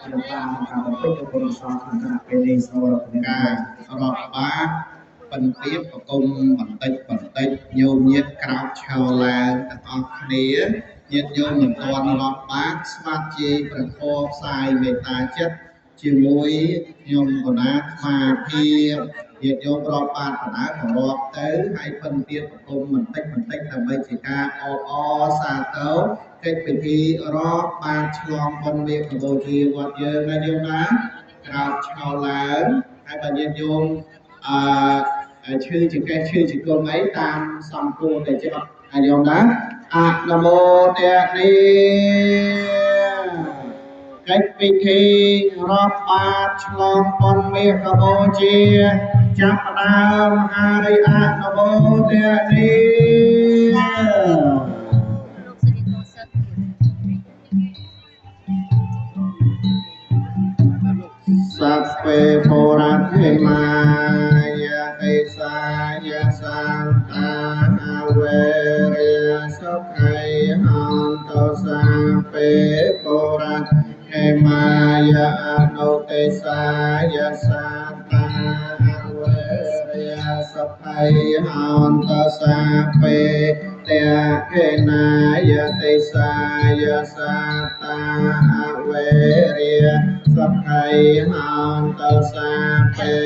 ជាតាមការបំពេញរបស់លោកសំក្នុងគណៈពេលនេះសូមរកការរាប់បាតបន្ទាបប្រគំបន្តិចញោមញាតក្រោកឈរឡើងទាំងអស់គ្នាញាតញោមមិនទាន់រាប់បាតស្វាជាព្រះធម៌ផ្សាយមេត្តាចិត្តជាមួយខ្ញុំកណាស្មាភាពញាតញោមរាប់បាតបណ្ដាក៏រាប់ទៅហើយបន្ទាបប្រគំបន្តិចដើម្បីជាការអបអរសាទរកិច្ចពិធីរាប់បាតឆ្លងបុណ្យមេកបូជាវត្តយើងណាញោមណាក្រោកឈរឡើងហើយបើញាតញោមឈឺចង្កេះឈឺចង្គង់អីតាមសំគួរតែជាប់ហើយញោមណាអនុមោទនីកិច្ចពិធីរាប់បាតឆ្លងបុណ្យមេកបូជាចាប់ផ្ដើមហើយអនុមោទនីសព្វេបុរថេមាយេសាយសានតាវេរិយសុខៃហន្តសាពេបុរថេមាយអនុទេសសាយសានតាវេរិយសុខៃហន្តសាពេតេកេណាយទេសសាយសានតាវេរិយសុខៃហន្តសាពេ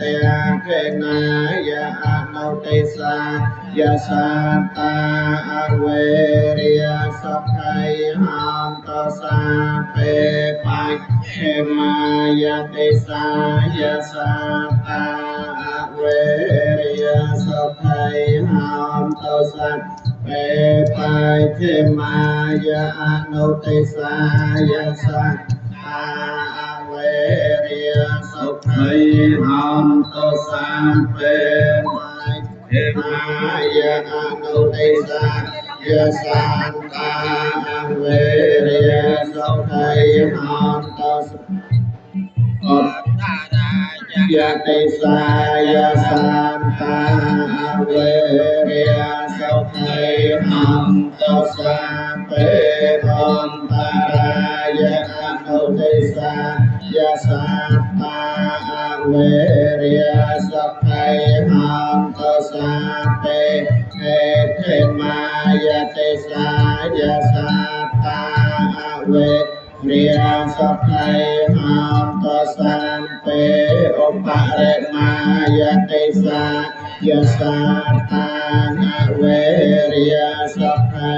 តេកេណាយអនុទេសសាយសានតាវេរិយសុខៃហន្តសាពេបច្ឆេមាយទេសសាយសានតាវេរិយសុខៃហន្តសាពេបច្ឆេមាយអនុទេសសាយសានតាវេរិយសុខៃហន្តសាពេបច្ឆេមាយអនុទេសសាយសានតាវេរិយសុខៃហន្តយទេសសាយសានតាវេរិយសុខៃហន្តសាពេបន្តរាយអនុទេសសាយសានតាវេរិយសុខៃហន្តសាពេហេថេមាយទេសសាយសានតាវេរិយសុខៃហន្តសាពេឧបរិមាយទេសសាយសានតាវេរិយសុខៃ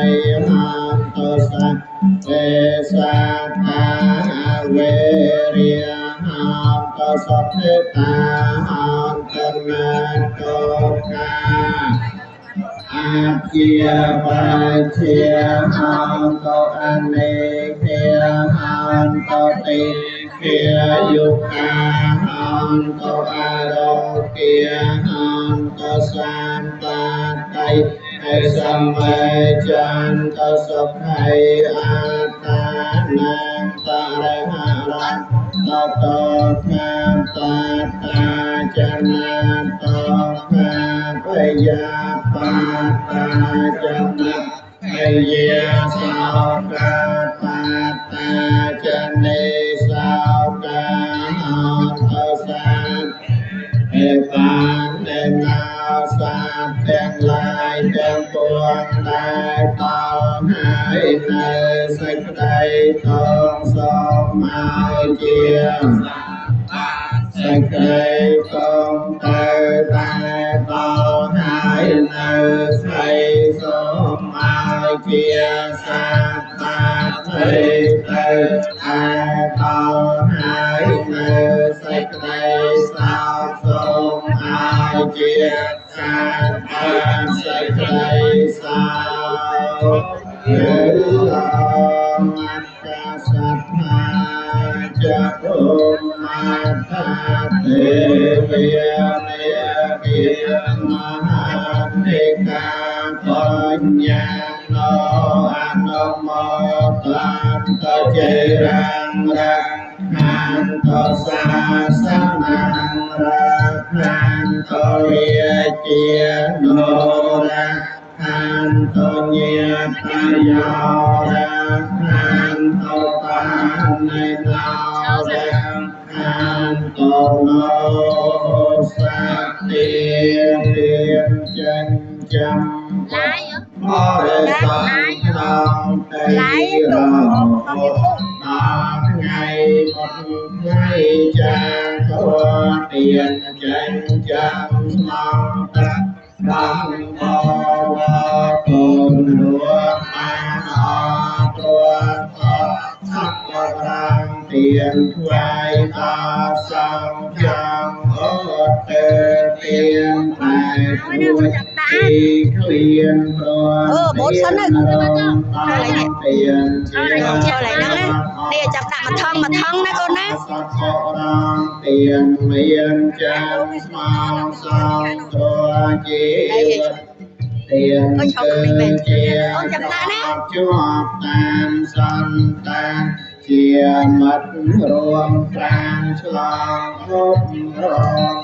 ហន្តសាពេសាតាវេរិយហន្តសុខេតាហន្តនាតោកាអាជាបច្ជាហន្តអនេគាហន្តតិគាយុកាហន្តអរោគាហន្តសានតាតៃអេសម្មេចន្តសុខៃអតានាតរហរតតកាតាតាចនាតកាបយាបាតាចនាអយាសោកាតាតាចនេសោកាហន្តសាអេបានដែលណាសាទាំងឡាយទាំងពួងដែលតហើយនៅសេចក្តីតងសូមឲ្យជាសេចក្តីតងទៅតែតហើយនៅស្រីសូមឲ្យជាសាតាទៅទៅតែតហើយនៅសេចក្តីសោកសូមឲ្យជាសាតាសេចក្តីសោកយល់អត្តសត្ថាចពុមតាទេវិនិកិមហានិកាបញ្ញាណោអនុមោទន្តចេរងរខានតសាសនារខានតវិជានោរ ขันโตเยตายาระขันโตปานในนาระขันโตโลสัตเตียเรียนจันจำบริสัทธาเตระตาไงบนไงจางตัวเตียนจันจำมังตะบังโอวะตุนรัวมาอตัวทอสักรังเตียนไว้ตาสังยังเอเตเตียนไปตัวที่เคลียนตัวเตียนรงตาเตียนเชียเนี่ยจับตามาท่องนะคนนะสักรังเตียนเมียนจันมาสังตัวจีเตียนเกิดเจียนจวบตามสันตาเจียมัดรวมกลางฉลองพบรอง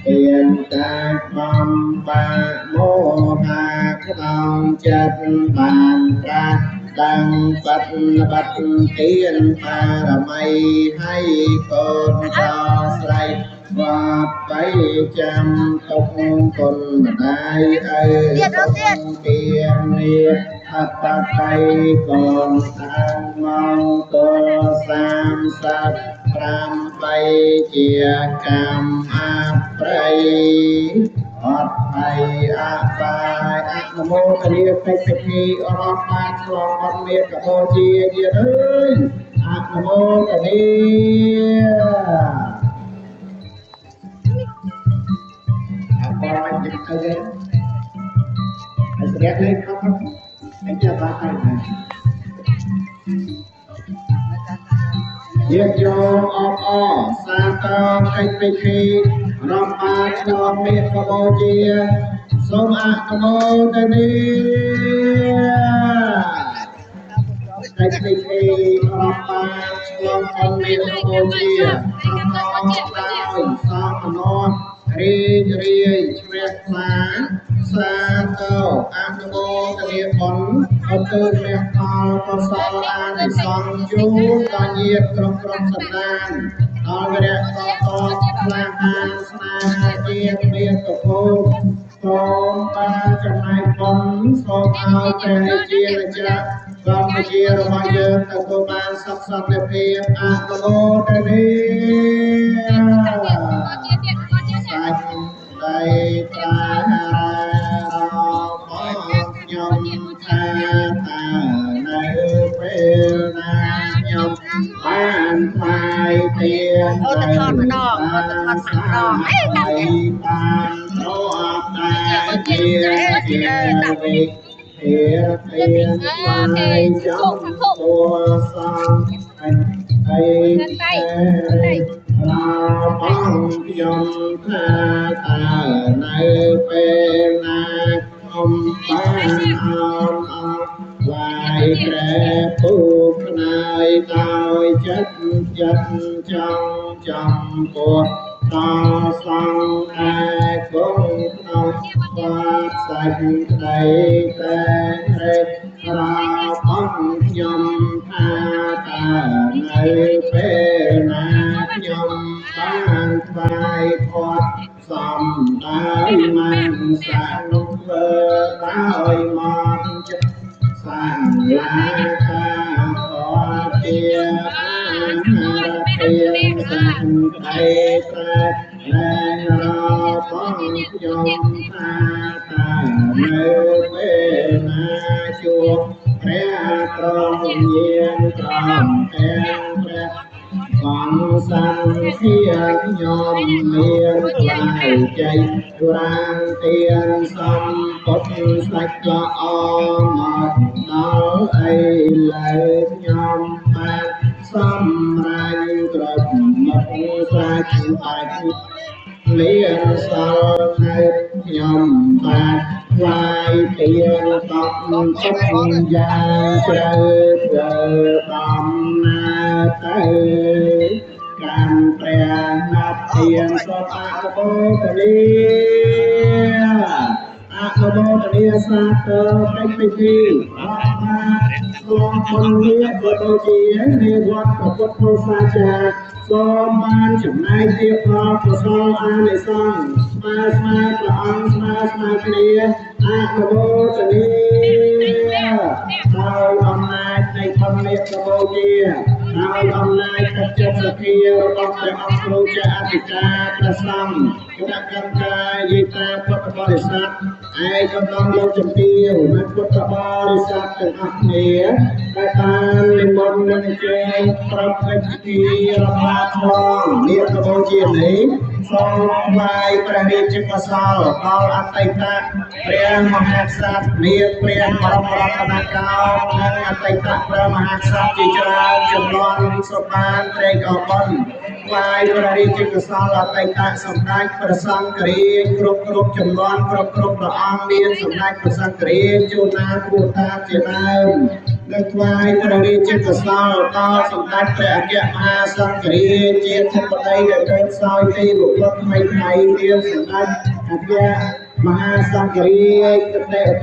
เตียนจากบำปะโมหะขนองจัดบานรักดังปัดเตียนปารมัยให้คนจอใส่ว่าไปจำตกคนได้เตียนเรียอัตไตก่อนทางมองตัวสามสัตพรำไปเจียกรรมอาไพรอดไปอาตายอะนโมตเลียไปสิกีอรอบมาฉลองวันเมียกับโมเจียเดียเลยอะนโมตเลียพอไปหยิบเอาเลยไอ้เสียเลยครับไอ้เจ้าบ้าไอ้เยี่ยมโยมอ้อสาตาไอ้ไปคีรอบมาฉลองเมียกับโมเจียสมอะโมตเลียไอ้ไปคีรอบมาฉลองวันเมียกับโมเจียสมน้องดาวสามนอนรีเชียร์ฟ้าสาเต้าอังโมตะเลียผลเอาเติมเรียกพอก็สออาในสองจูตอนเยียบตรงสัปดาห์ตอนเรียกต่อพลาหาสนาเยียบเรียกตะโกโตปาจำนายผลโสมเอาแต่เจียระจะกองเจียระบายเยอะตะโกมาสับสับเพียบอังโมตะเลียใจตาเราพอยมทาตาในเวลายมบ้านไฟเตียนใจตาสายไปตามโลกตาเตียนเตียนเตียนไฟจมตัวสองไอ้เราป้องยมทาตาในเป็นนาคมป้าเอาลายแปรปูขนายตายจัดจำปวดตาสังแอกงเอาวาดใส่ใจแต่เราป้องยมทาตาในเป็นนายมบ้านไฟพอดสอมตายมันสั่งเบอร์ตายมองจะสั่งลาคาขอเตียเตียสั่งใจแต่แรงเราป้องยมทาตาในเป็นนาชัวแพร่ตรงเยียนตรอมแทงแพร่ฟังสันเทียนยอมเมียนกลายใจรางเตียนสัมปทสักละอมดเนาไอเลยยอมแปดสัมรันกรบมัดสักไปเลียนสาวในยอมแปดลายเตียนตอกชกยาเจอตอมนาเตการแปลนับเตียนสปาโบตเลียอ นุโมทนีสาธุเป็นพิธีมาสวมคนเลี้ยงตัวจีในวัดพระพุทธศาสนาสมบานจำนายเทียบพอประสงอานิสงส์มาพระองค์มาเลียอนุโมทนีเอาอำนาจในธรรมเนียมโบจีเอาอำนาจกัจจสกีរបស់ព្រះអង្គគ្រូជាអធិការព្រះសង្ឃគណៈកម្មការយេតាពុទ្ធបរិស័ទឯកឧត្តមលោកជំទាវនិងពុទ្ធបរិស័ទទាំងអស់គ្នាដែលបាននិមន្តនឹងជើងប្រពៃពិធីរបស់ផងនាមបូជានេះសូមថ្វាយព្រះរាជកុសលដល់អតីតព្រះមហាក្សត្រនាព្រះបរមរតនកោដ្ឋនិងអតីតព្រះមហាក្សត្រជាច្រើនចំនួនសុបានត្រេកអរគុណថ្វាយព្រះរាជកុសលអតីតសម្ដេចព្រះសង្ឃរាជគ្រប់ចំនួនគ្រប់ព្រះអង្គមានសម្ដេចព្រះសង្ឃរាជជួនណាគួរតាជាដើមនិងថ្វាយព្រះរាជកុសលដល់សម្ដេចព្រះអគ្គមហាសង្ឃរាជជាធិបតីដែលទៅសោយទីបុគ្គលថ្មីមានសម្ដេចអគ្គមហាសង្ឃរាជ